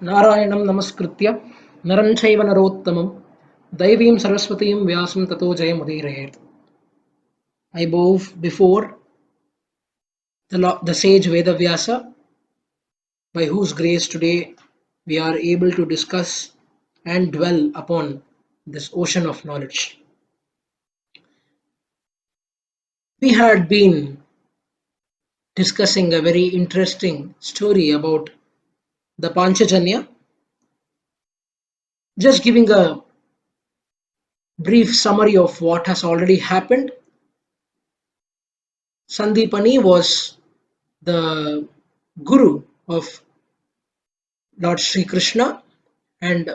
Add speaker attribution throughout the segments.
Speaker 1: Narayanam namaskritya naram chaiva narottamam daivim saraswatim vyasam tato jayamudirayet. I bow before the sage Vedavyasa, by whose grace today we are able to discuss and dwell upon this ocean of knowledge. We had been discussing a very interesting story about the Panchajanya. Just giving a brief summary of what has already happened. Samdipani was the guru of Lord Sri Krishna and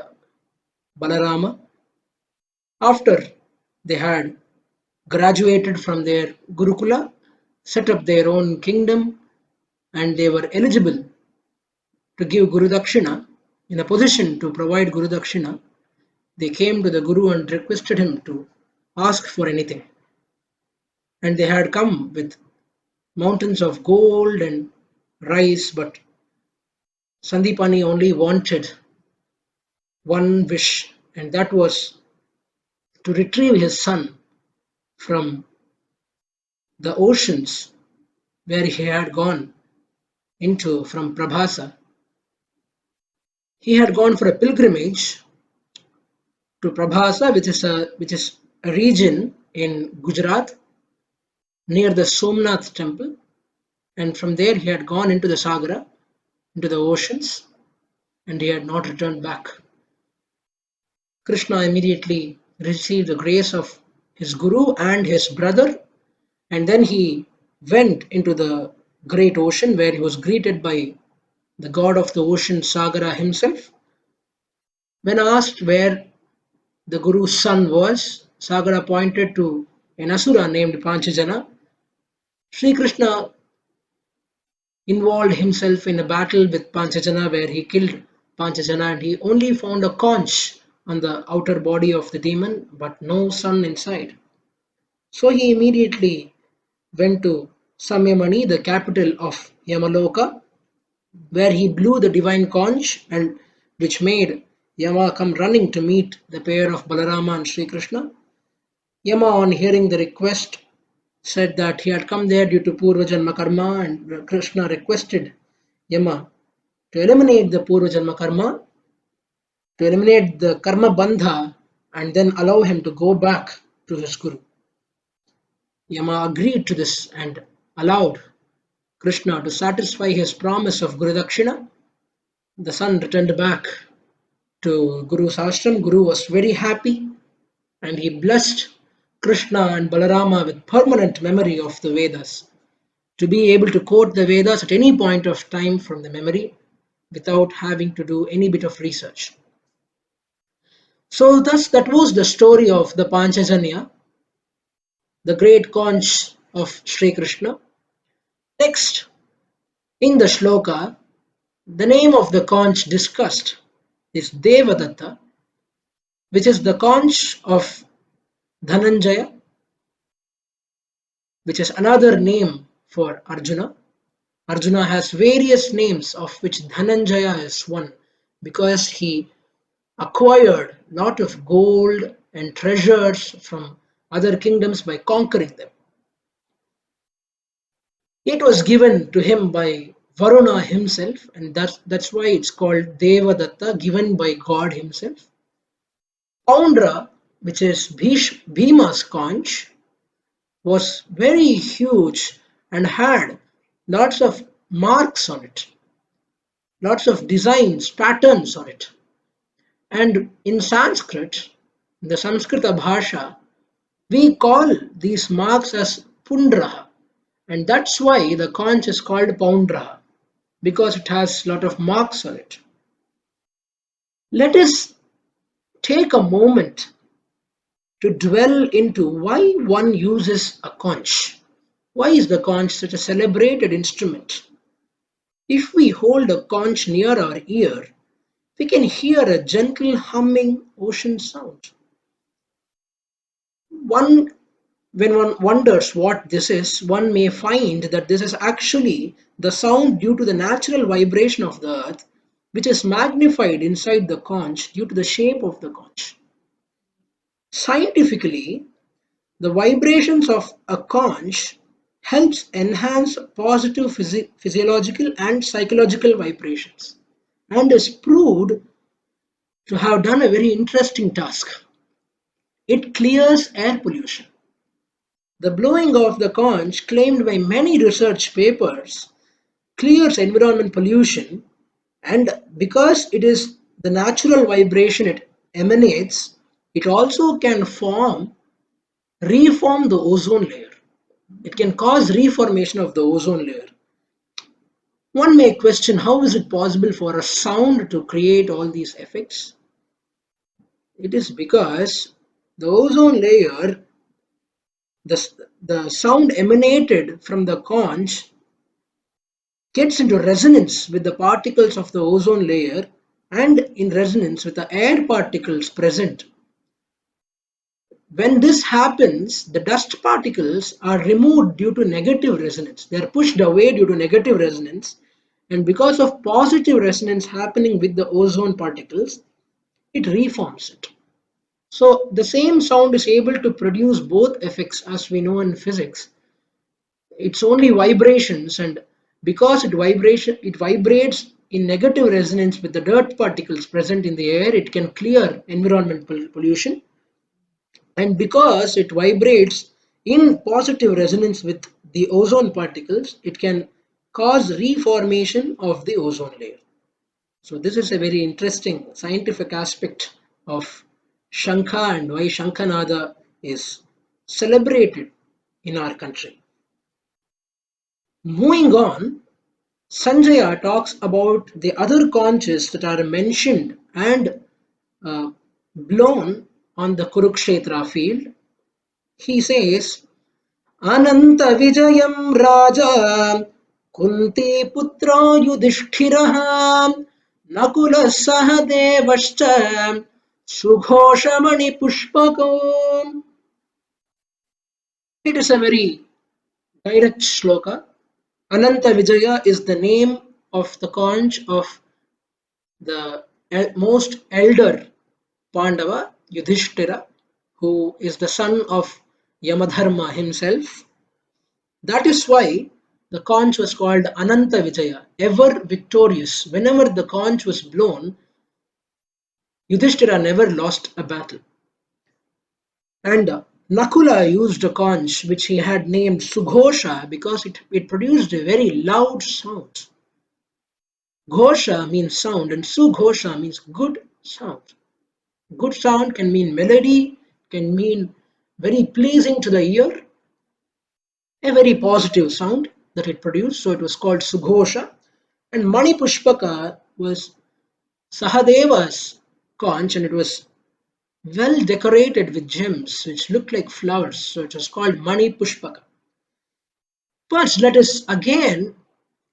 Speaker 1: Balarama. After they had graduated from their Gurukula, set up their own kingdom, and they were eligible to give Guru Dakshina, in a position to provide Guru Dakshina, they came to the Guru and requested him to ask for anything. And they had come with mountains of gold and rice, but Sandipani only wanted one wish, and that was to retrieve his son from the oceans where he had gone into from Prabhasa. He had gone for a pilgrimage to Prabhasa, which is a region in Gujarat near the Somnath temple, and from there he had gone into the Sagara, into the oceans, and he had not returned back. Krishna immediately received the grace of his guru and his brother, and then he went into the great ocean where he was greeted by the god of the ocean Sagara himself. When asked where the Guru's son was, Sagara pointed to an asura named Panchajana. Sri Krishna involved himself in a battle with Panchajana where he killed Panchajana, and he only found a conch on the outer body of the demon but no son inside. So he immediately went to Samyamani, the capital of Yamaloka, where he blew the divine conch, and which made Yama come running to meet the pair of Balarama and Sri Krishna. Yama, on hearing the request, said that he had come there due to Purva Janma Karma, and Krishna requested Yama to eliminate the Purva Janma Karma, to eliminate the Karma Bandha, and then allow him to go back to his Guru. Yama agreed to this and allowed Krishna to satisfy his promise of Guru Dakshina. The son returned back to Guru's ashram. Guru was very happy, and he blessed Krishna and Balarama with permanent memory of the Vedas, to be able to quote the Vedas at any point of time from the memory without having to do any bit of research. So thus that was the story of the Panchajanya, the great conch of Sri Krishna. Next, in the shloka, the name of the conch discussed is Devadatta, which is the conch of Dhananjaya, which is another name for Arjuna. Arjuna has various names, of which Dhananjaya is one, because he acquired a lot of gold and treasures from other kingdoms by conquering them. It was given to him by Varuna himself, and that's why it's called Devadatta, given by God himself. Poundra, which is Bhima's conch, was very huge and had lots of marks on it, lots of designs, patterns on it. And in Sanskrit, in the Samskrita Bhasha, we call these marks as Pundraha, and that's why the conch is called Poundraha, because it has a lot of marks on it. Let us take a moment to dwell into why one uses a conch. Why is the conch such a celebrated instrument? If we hold a conch near our ear, we can hear a gentle humming ocean sound. When one wonders what this is, one may find that this is actually the sound due to the natural vibration of the earth which is magnified inside the conch due to the shape of the conch. Scientifically, the vibrations of a conch helps enhance positive physiological and psychological vibrations and is proved to have done a very interesting task. It clears air pollution. The blowing of the conch, claimed by many research papers, clears environment pollution, and because it is the natural vibration it emanates, it also can reform the ozone layer. It can cause reformation of the ozone layer. One may question, how is it possible for a sound to create all these effects? It is because the ozone layer, the sound emanated from the conch gets into resonance with the particles of the ozone layer and in resonance with the air particles present. When this happens, the dust particles are removed due to negative resonance. They are pushed away due to negative resonance, and because of positive resonance happening with the ozone particles, it reforms it. So the same sound is able to produce both effects as we know in physics. It's only vibrations, and because it vibrates in negative resonance with the dirt particles present in the air, it can clear environmental pollution, and because it vibrates in positive resonance with the ozone particles, it can cause reformation of the ozone layer. So this is a very interesting scientific aspect of Shankha and why Shankhanada is celebrated in our country. Moving on, Sanjaya talks about the other conches that are mentioned and uh, blown on the Kurukshetra field. He says, Ananta Vijayam Raja Kunti Putra Yudhishthiraha Nakula Sahadevascha Sughoshamani Pushpako. It is a very direct shloka. Ananta Vijaya is the name of the conch of the most elder Pandava, Yudhishthira, who is the son of Yamadharma himself. That is why the conch was called Ananta Vijaya, ever victorious. Whenever the conch was blown, Yudhishthira never lost a battle. And Nakula used a conch which he had named Sughosha because it produced a very loud sound. Ghosha means sound and Sughosha means good sound. Good sound can mean melody, can mean very pleasing to the ear, a very positive sound that it produced. So it was called Sughosha. And Mani Pushpaka was Sahadeva's conch, and it was well decorated with gems which looked like flowers. So it was called Mani Pushpaka. But let us again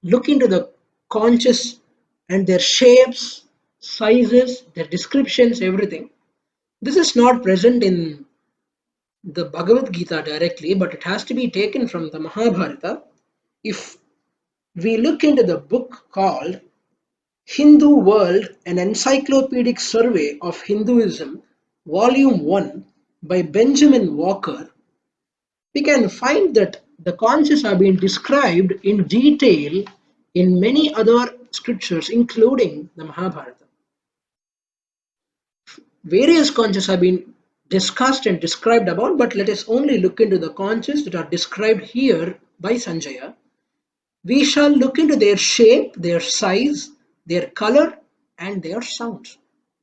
Speaker 1: look into the conches and their shapes, sizes, their descriptions, everything. This is not present in the Bhagavad Gita directly, but it has to be taken from the Mahabharata. If we look into the book called Hindu World, an encyclopedic survey of Hinduism, Volume 1 by Benjamin Walker, we can find that the conches have been described in detail in many other scriptures, including the Mahabharata. Various conches have been discussed and described about, but let us only look into the conches that are described here by Sanjaya. We shall look into their shape, their size, their color, and their sound.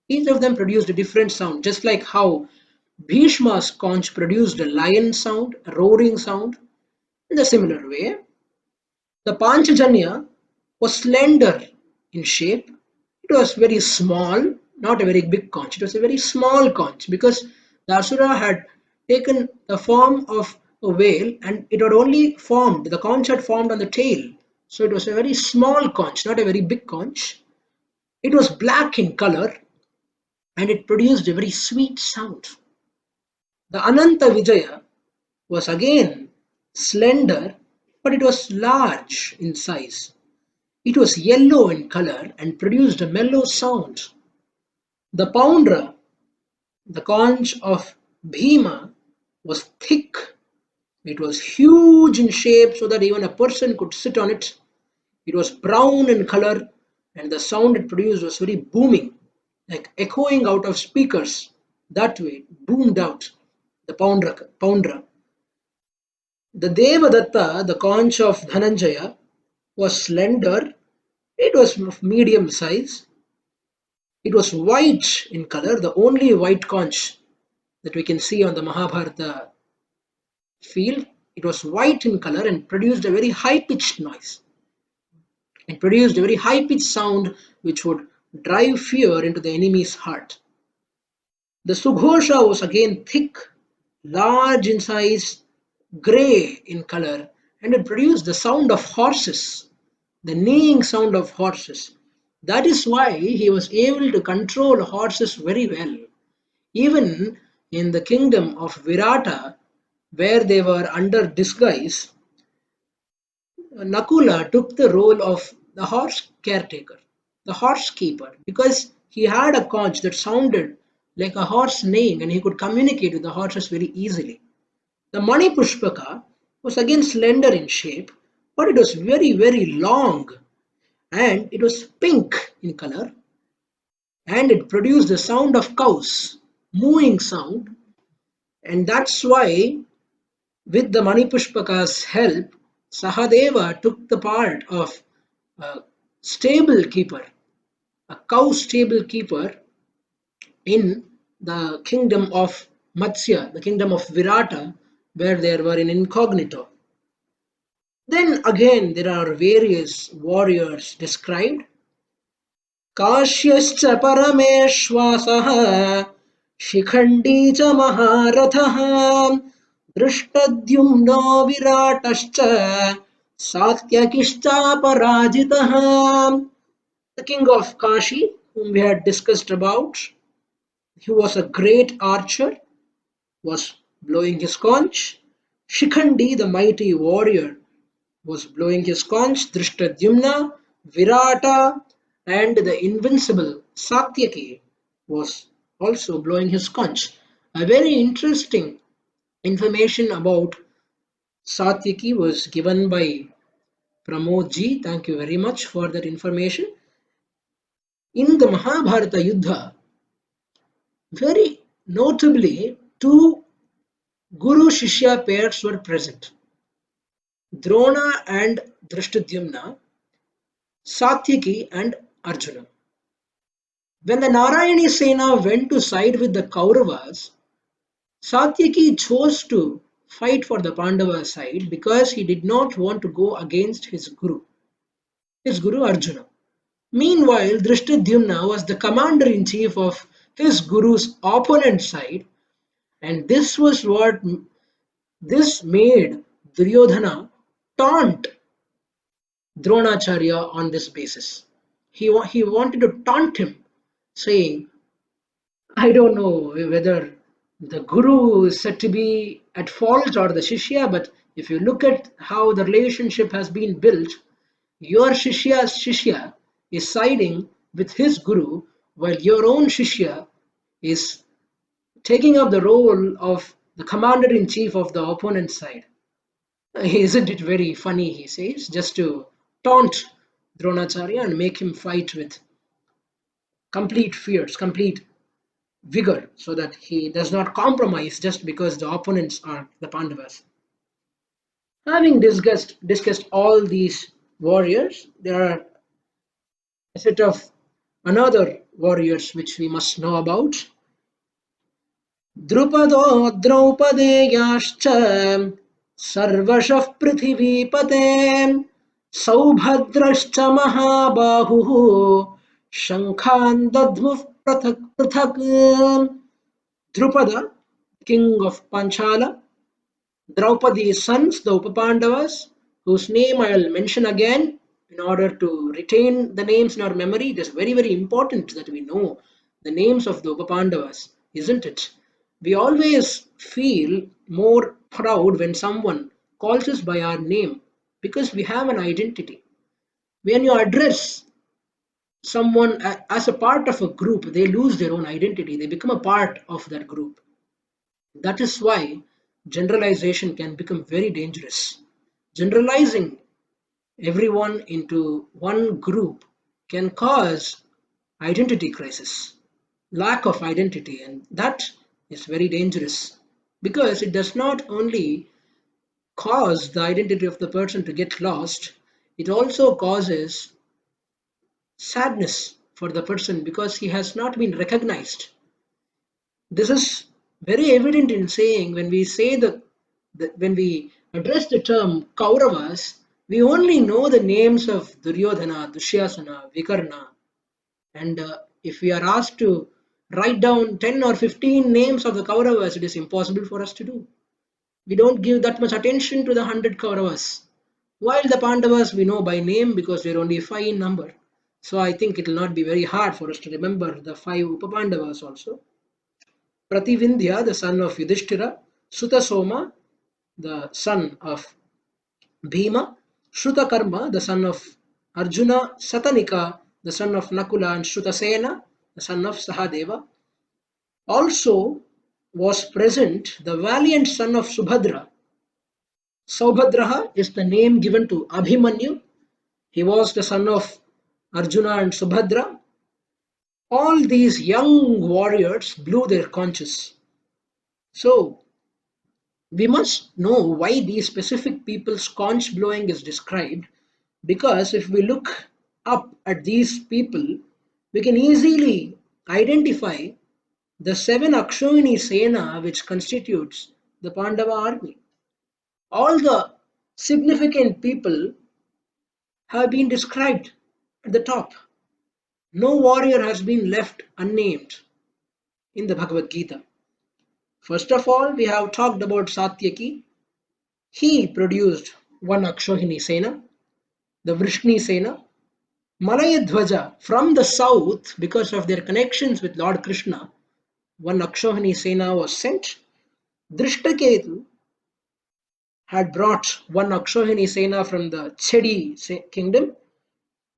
Speaker 1: Each of them produced a different sound, just like how Bhishma's conch produced a lion sound, a roaring sound. In a similar way, the Panchajanya was slender in shape. It was very small, not a very big conch. It was a very small conch because the Asura had taken the form of a whale and it had only formed, the conch had formed on the tail. So it was a very small conch, not a very big conch. It was black in color and it produced a very sweet sound. The Ananta Vijaya was again slender, but it was large in size. It was yellow in color and produced a mellow sound. The poundra, the conch of Bhima, was thick. It was huge in shape so that even a person could sit on it. It was brown in color, and the sound it produced was very booming, like echoing out of speakers. That way, it boomed out the poundra. The Devadatta, the conch of Dhananjaya, was slender. It was of medium size. It was white in color, the only white conch that we can see on the Mahabharata field. It was white in color and produced a very high pitched noise. It produced a very high pitched sound which would drive fear into the enemy's heart. The Sughosha was again thick, large in size, grey in color, and it produced the sound of horses, the neighing sound of horses. That is why he was able to control horses very well. Even in the kingdom of Virata, where they were under disguise, Nakula took the role of the horse caretaker, the horse keeper, because he had a conch that sounded like a horse neighing and he could communicate with the horses very easily. The Mani Pushpaka was again slender in shape, but it was very, very long and it was pink in color and it produced the sound of cows, mooing sound. And that's why, with the Manipushpaka's help, Sahadeva took the part of a stable keeper, a cow stable keeper in the kingdom of Matsya, the kingdom of Virata, where they were in incognito. Then again, there are various warriors described. काश्यश्च परमेश्वासः Shikhandi च महारथः दृष्टद्युम्नो विराटश्च सात्यकिश्चापराजितः. The king of Kashi, whom we had discussed about, he was a great archer, was blowing his conch. Shikhandi, the mighty warrior, was blowing his conch. Drishtadyumna, Virata, and the invincible Satyaki was also blowing his conch. A very interesting information about Satyaki was given by Pramodji. Thank you very much for that information. In the Mahabharata Yuddha, very notably, two Guru Shishya pairs were present, Drona and Drishtadyumna, Satyaki and Arjuna. When the Narayani Sena went to side with the Kauravas, Satyaki chose to fight for the Pandava side because he did not want to go against his Guru Arjuna. Meanwhile, Drishtadyumna was the commander-in-chief of his Guru's opponent side, and this made Duryodhana taunt Dronacharya on this basis. He wanted to taunt him, saying, I don't know whether the Guru is said to be at fault or the Shishya, but if you look at how the relationship has been built, your Shishya's Shishya is siding with his Guru, while your own Shishya is taking up the role of the commander in chief of the opponent side. Isn't it very funny, he says, just to taunt Dronacharya and make him fight with complete fierce, complete vigor, so that he does not compromise just because the opponents are the Pandavas. Having discussed all these warriors, there are a set of another warriors which we must know about. द्रुपदो द्रौपदेयाश्च सर्वशः पृथिवीपते सौभद्रश्च महाबाहुः शङ्खान् दद्मुः पृथक् पृथक्. Drupada, king of Panchala, Draupadi's sons, the Upapandavas, whose name I will mention again in order to retain the names in our memory. It is very, very important that we know the names of the Upapandavas, isn't it? We always feel more proud when someone calls us by our name because we have an identity. When you address someone as a part of a group, they lose their own identity. They become a part of that group. That is why generalization can become very dangerous. Generalizing everyone into one group can cause identity crisis, lack of identity, and that is very dangerous because it does not only cause the identity of the person to get lost, it also causes sadness for the person because he has not been recognized. This is very evident in saying when we say when we address the term Kauravas, we only know the names of Duryodhana, Dushyasana, Vikarna, and if we are asked to write down 10 or 15 names of the Kauravas, it is impossible for us to do. We don't give that much attention to the 100 Kauravas. While the Pandavas we know by name because they're only 5 in number. So I think it will not be very hard for us to remember the 5 Upapandavas also. Prativindhya, the son of Yudhishthira, Sutasoma, the son of Bhima, Shrutakarma, the son of Arjuna, Satanika, the son of Nakula, and Shrutasena, the son of Sahadeva. Also was present the valiant son of Subhadra. Saubhadraha is the name given to Abhimanyu. He was the son of Arjuna and Subhadra. All these young warriors blew their conches. So we must know why these specific people's conch blowing is described, because if we look up at these people, we can easily identify the 7 Akshayani Sena which constitutes the Pandava army. All the significant people have been described at the top. No warrior has been left unnamed in the Bhagavad Gita. First of all, we have talked about Satyaki. He produced one Akshauhini Sena, the Vrishni Sena. Malayadhwaja from the south, because of their connections with Lord Krishna, one Akshauhini Sena was sent. Drishtaketu had brought one Akshauhini Sena from the Chedi kingdom.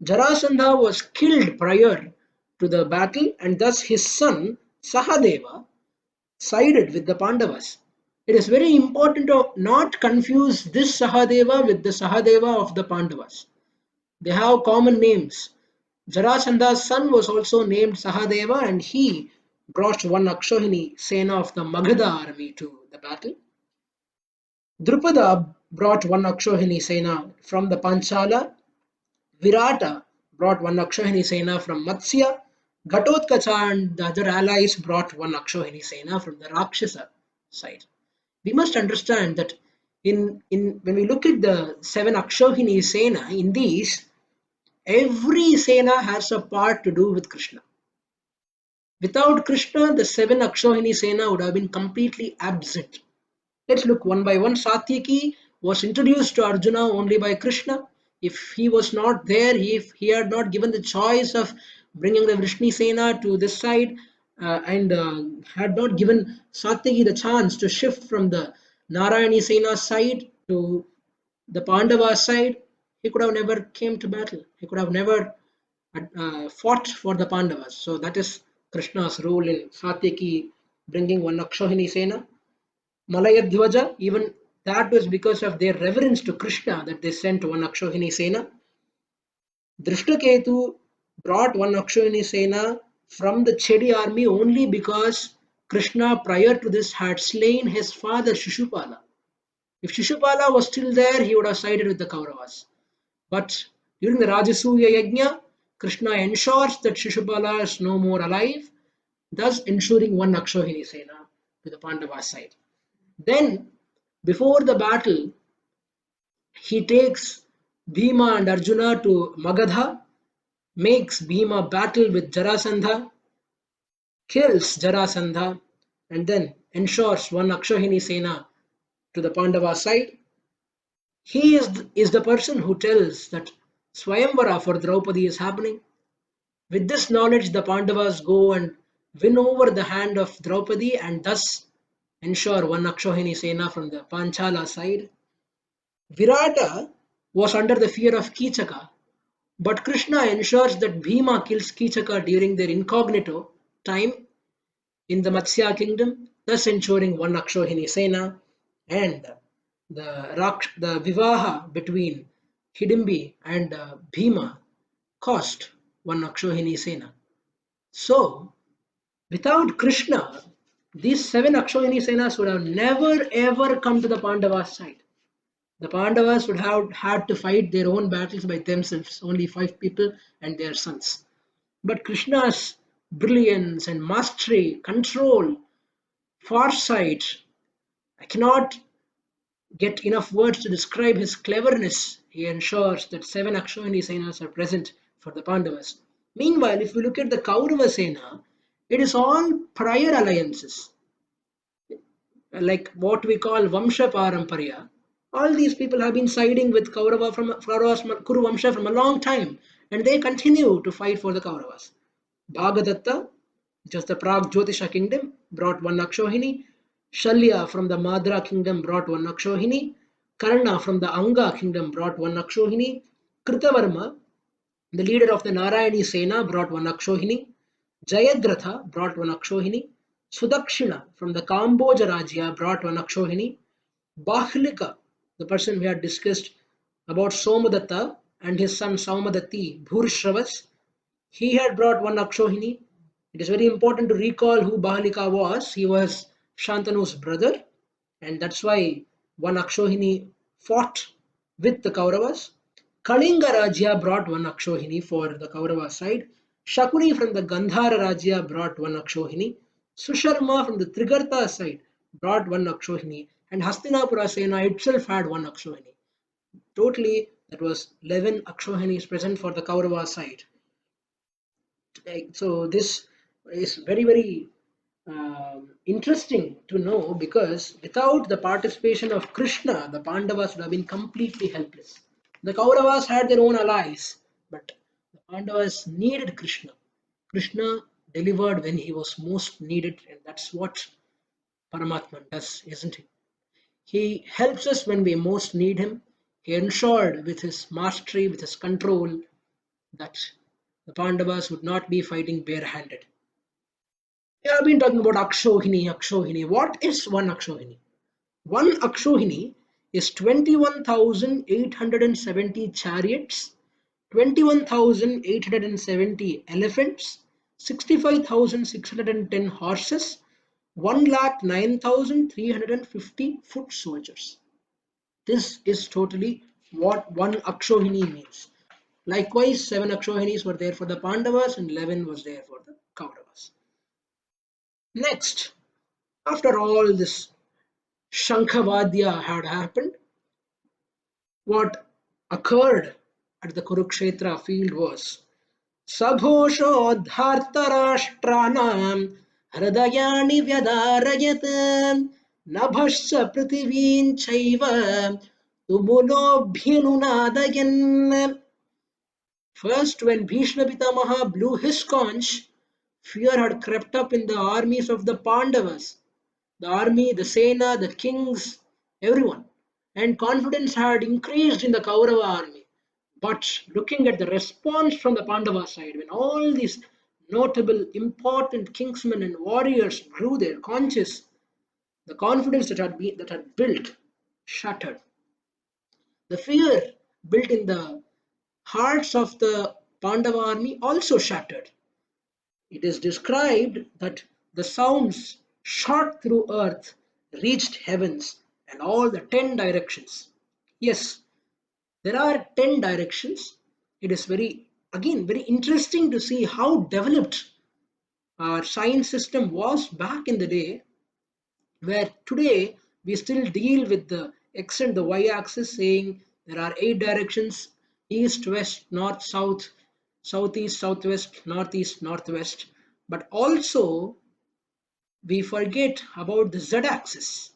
Speaker 1: Jarasandha was killed prior to the battle, and thus his son Sahadeva sided with the Pandavas. It is very important to not confuse this Sahadeva with the Sahadeva of the Pandavas. They have common names. Jarasandha's son was also named Sahadeva, and he brought one Akshauhini Sena of the Magadha army to the battle. Drupada brought one Akshauhini Sena from the Panchala. Virata brought one Akshauhini Sena from Matsya. Ghatotkacha and the other allies brought one Akshauhini Sena from the Rakshasa side. We must understand that when we look at the 7 Akshauhini Sena, in these, every Sena has a part to do with Krishna. Without Krishna, the 7 Akshauhini Sena would have been completely absent. Let's look one by one. Satyaki was introduced to Arjuna only by Krishna. If he was not there, if he had not given the choice of bringing the Vrishni Sena to this side and had not given Satyaki the chance to shift from the Narayani Sena side to the Pandava side, he could have never came to battle. He could have never fought for the Pandavas. So that is Krishna's role in Satyaki bringing one Akshauhini Sena. Malayadhwaja, even that was because of their reverence to Krishna that they sent one Akshauhini Sena. Drishtaketu brought one Akshauhini Sena from the Chedi army only because Krishna prior to this had slain his father Shishupala. If Shishupala was still there, he would have sided with the Kauravas. But during the Rajasuya Yajna, Krishna ensures that Shishupala is no more alive, thus ensuring one Akshauhini Sena to the Pandava side. Then, before the battle, he takes Bhima and Arjuna to Magadha, makes Bhima battle with Jarasandha, kills Jarasandha, and then ensures one Akshauhini Sena to the Pandava side. He is the person who tells that Swayamvara for Draupadi is happening. With this knowledge, the Pandavas go and win over the hand of Draupadi and thus ensure one Akshauhini Sena from the Panchala side. Virata was under the fear of Kichaka, But Krishna ensures that Bhima kills Kichaka during their incognito time in the Matsya kingdom, thus ensuring one Akshohini Sena, and the Vivaha between Hidimbi and Bhima cost one Akshohini Sena. So, without Krishna, these seven Akshohini Senas would have never ever come to the Pandavas' side. The Pandavas would have had to fight their own battles by themselves, only 5 people and their sons. But Krishna's brilliance and mastery, control, foresight, I cannot get enough words to describe his cleverness. He ensures that seven Akshayani Senas are present for the Pandavas. Meanwhile, if we look at the Kaurava Sena, it is all prior alliances, like what we call Vamsha Paramparya. All these people have been siding with Kauravas Kuru Vamsha from a long time, and they continue to fight for the Kauravas. Bhagadatta, which was the Prag Jyotisha kingdom, brought one Akshohini. Shalya from the Madra kingdom brought one Akshohini. Karna from the Anga kingdom brought one Akshohini. Kritavarma, the leader of the Narayani Sena, brought one Akshohini. Jayadratha brought one Akshohini. Sudakshina from the Kamboja Rajya brought one Akshohini. Bahlika, the person we had discussed about Somadatta and his son Saumadatti, Bhurshravas, he had brought one Akshohini. It is very important to recall who Bahalika was. He was Shantanu's brother, and that's why one Akshohini fought with the Kauravas. Kalinga Rajya brought one Akshohini for the Kaurava side. Shakuni from the Gandhara Rajya brought one Akshohini. Susharma from the Trigarta side brought one Akshohini. And Hastinapura Sena itself had one Akshohini. Totally, that was 11 Akshohinis present for the Kaurava side. So this is very interesting to know, because without the participation of Krishna, the Pandavas would have been completely helpless. The Kauravas had their own allies, but the Pandavas needed Krishna. Krishna delivered when he was most needed, and that's what Paramatman does, isn't it? He helps us when we most need him. He ensured with his mastery, with his control, that the Pandavas would not be fighting barehanded. We have been talking about Akshohini, Akshohini. What is one Akshohini? One Akshohini is 21,870 chariots, 21,870 elephants, 65,610 horses, 1,09,350 foot soldiers. This is totally what one Akshohini means. Likewise, 7 Akshohinis were there for the Pandavas and 11 was there for the Kauravas. Next, after all this Shankhavadya had happened, what occurred at the Kurukshetra field was Saghoshodhartarashtranam hridayani vyadarayat nabhasya prithivin chaiva tumulobhyinunadayan. First, when Bhishma Pitamaha blew his conch, fear had crept up in the armies of the Pandavas, the army, the Sena, the kings, everyone. And confidence had increased in the Kaurava army. But looking at the response from the Pandava side, when all these notable, important kingsmen and warriors drew their conches, the confidence that had built shattered. The fear built in the hearts of the Pandava army also shattered. It is described that the sounds shot through earth, reached heavens, and all the 10 directions. Yes, there are 10 directions. It is very interesting to see how developed our science system was back in the day, where today we still deal with the extend the y-axis, saying there are 8 directions: east, west, north, south, southeast, southwest, northeast, northwest. But also we forget about the z-axis,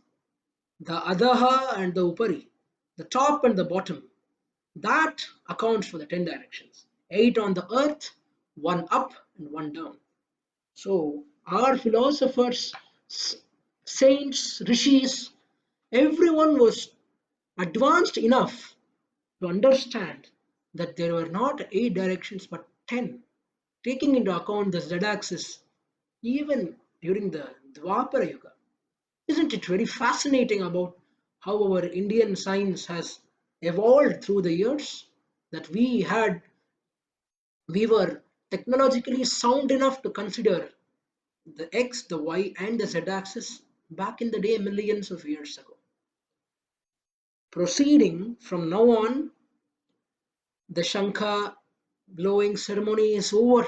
Speaker 1: the adaha and the upari, the top and the bottom. That accounts for the 10 directions: 8 on the earth, 1 up and 1 down. So our philosophers, saints, rishis, everyone was advanced enough to understand that there were not 8 directions but 10, taking into account the Z axis even during the Dwapara Yuga. Isn't it very fascinating about how our Indian science has evolved through the years? That we were technologically sound enough to consider the X, the Y, and the Z axis back in the day, millions of years ago. Proceeding from now on, the Shankha blowing ceremony is over.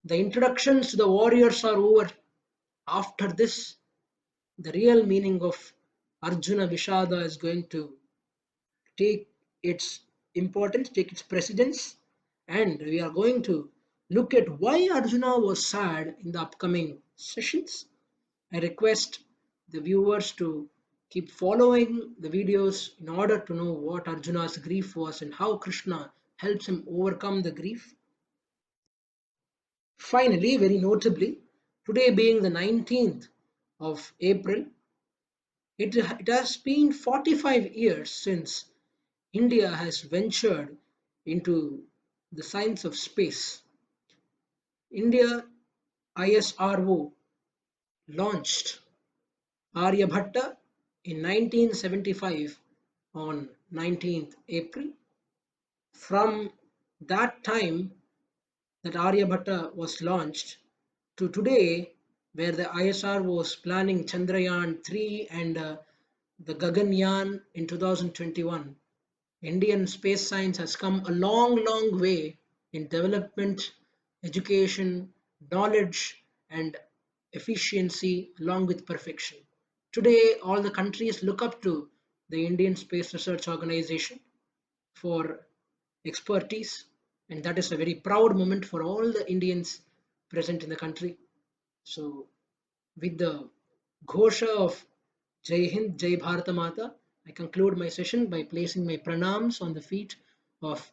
Speaker 1: The introductions to the warriors are over. After this, the real meaning of Arjuna Vishada is going to take its importance, take its precedence, and we are going to look at why Arjuna was sad in the upcoming sessions. I request the viewers to keep following the videos in order to know what Arjuna's grief was and how Krishna helps him overcome the grief. Finally, very notably, today being the 19th of April, it has been 45 years since India has ventured into the science of space. India ISRO launched Aryabhatta in 1975 on 19th April. From that time that Aryabhatta was launched to today, where the ISR was planning Chandrayaan 3 and the Gaganyaan in 2021, Indian space science has come a long, long way in development, education, knowledge, and efficiency along with perfection. Today, all the countries look up to the Indian Space Research Organization for expertise, and that is a very proud moment for all the Indians present in the country. So, with the ghosha of Jai Hind, Jai Bharata Mata, I conclude my session by placing my pranams on the feet of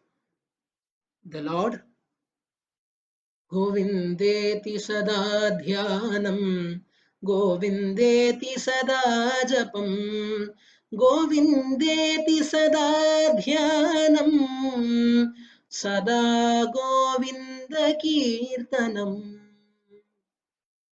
Speaker 1: the Lord. Govindeति sada dhyanam, Govindeti sada japam, Govindeti sada dhyanam, sada Govinda kirtanam.